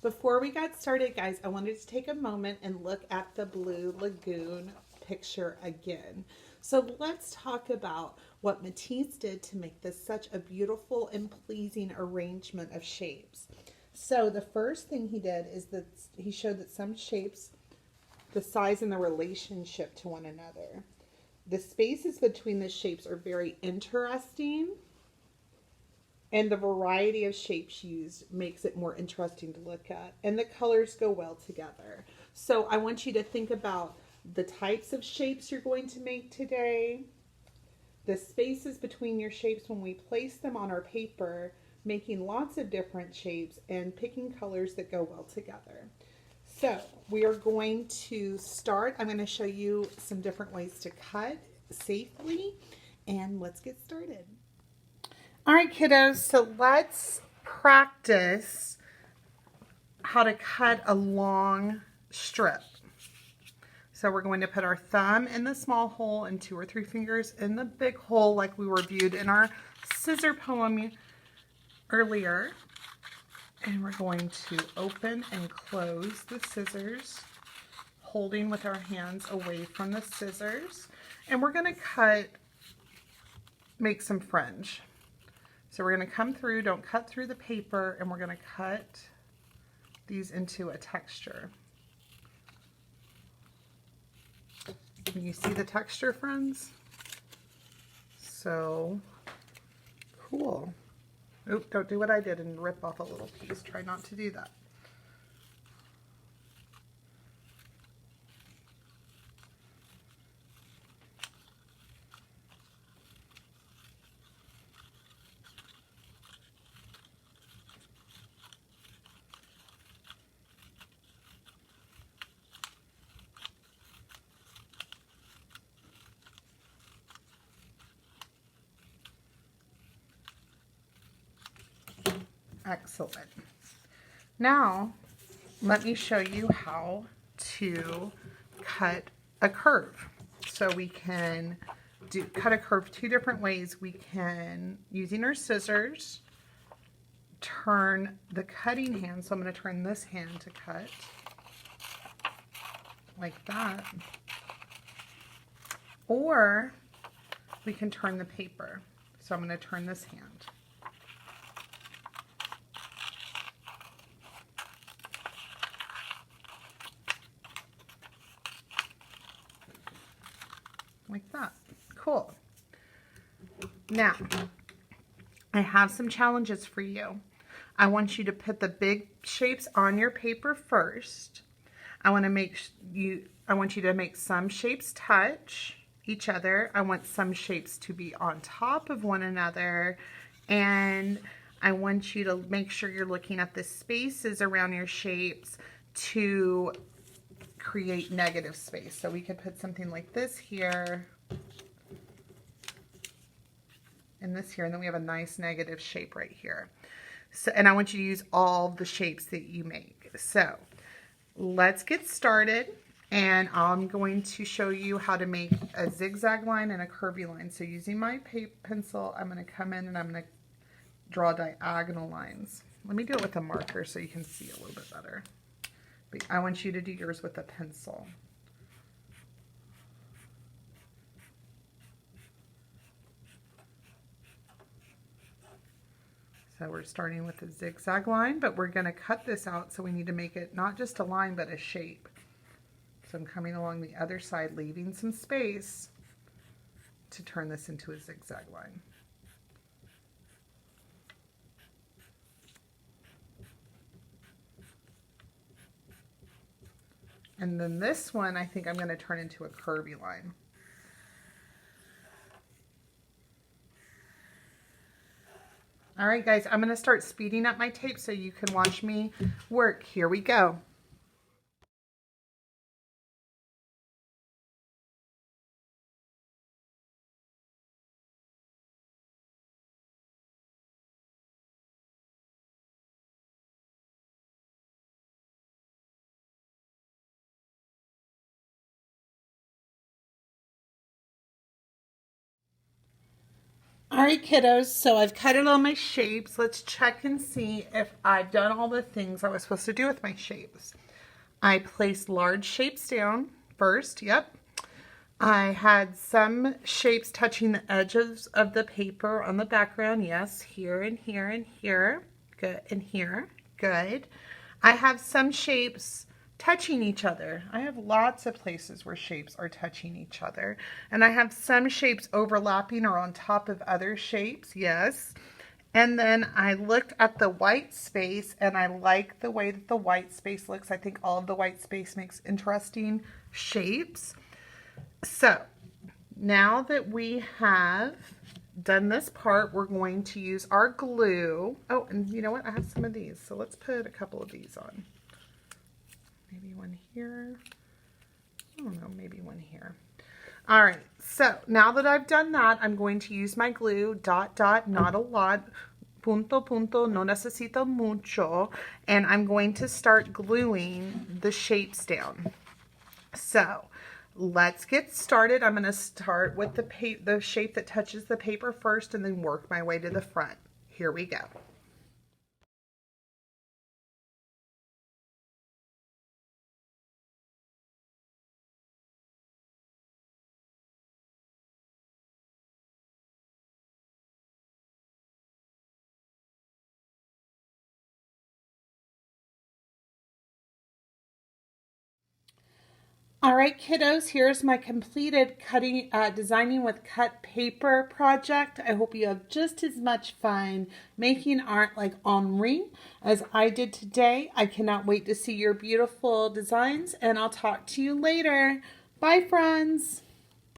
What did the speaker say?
Before we got started, guys, I wanted to take a moment and look at the Blue Lagoon picture again. So let's talk about what Matisse did to make this such a beautiful and pleasing arrangement of shapes. So the first thing he did is that he showed that some shapes, the size and the relationship to one another. The spaces between the shapes are very interesting, and the variety of shapes used makes it more interesting to look at, and the colors go well together. So I want you to think about the types of shapes you're going to make today, the spaces between your shapes when we place them on our paper, making lots of different shapes and picking colors that go well together. So we are going to start. I'm going to show you some different ways to cut safely, and let's get started. All right, kiddos, so let's practice how to cut a long strip. So we're going to put our thumb in the small hole and 2 or 3 fingers in the big hole like we reviewed in our scissor poem earlier. And we're going to open and close the scissors, holding with our hands away from the scissors. And we're going to make some fringe. So we're going to come through, don't cut through the paper, and we're going to cut these into a texture. Can you see the texture, friends? So cool. Oop, don't do what I did and rip off a little piece. Try not to do that. Excellent. Now, let me show you how to cut a curve. So we can cut a curve 2 different ways. We can, using our scissors, turn the cutting hand. So I'm going to turn this hand to cut like that. Or we can turn the paper. So I'm going to turn this hand. Like that. Cool. Now, I have some challenges for you. I want you to put the big shapes on your paper first. I want you to make some shapes touch each other. I want some shapes to be on top of one another, and I want you to make sure you're looking at the spaces around your shapes to create negative space. So we could put something like this here and this here, and then we have a nice negative shape right here. So, and I want you to use all the shapes that you make. So let's get started, and I'm going to show you how to make a zigzag line and a curvy line. So using my pencil, I'm going to come in and I'm going to draw diagonal lines. Let me do it with a marker so you can see a little bit better. But I want you to do yours with a pencil. So we're starting with a zigzag line, but we're going to cut this out, so we need to make it not just a line, but a shape. So I'm coming along the other side, leaving some space to turn this into a zigzag line. And then this one, I think I'm going to turn into a curvy line. All right, guys, I'm going to start speeding up my tape so you can watch me work. Here we go. All right, kiddos, so I've cut all my shapes. Let's check and see if I've done all the things I was supposed to do with my shapes. I placed large shapes down first, yep. I had some shapes touching the edges of the paper on the background, yes, here and here and here, good, and here, good. I have some shapes touching each other. I have lots of places where shapes are touching each other. And I have some shapes overlapping or on top of other shapes, yes. And then I looked at the white space and I like the way that the white space looks. I think all of the white space makes interesting shapes. So now that we have done this part, we're going to use our glue. Oh, and you know what? I have some of these. So let's put a couple of these on. Maybe one here. I don't know, maybe one here. All right, so now that I've done that, I'm going to use my glue, dot, dot, not a lot, punto, punto, no necesito mucho, and I'm going to start gluing the shapes down. So let's get started. I'm going to start with the shape that touches the paper first and then work my way to the front. Here we go. All right, kiddos, here's my completed designing with cut paper project. I hope you have just as much fun making art like Henri as I did today. I cannot wait to see your beautiful designs, and I'll talk to you later. Bye, friends.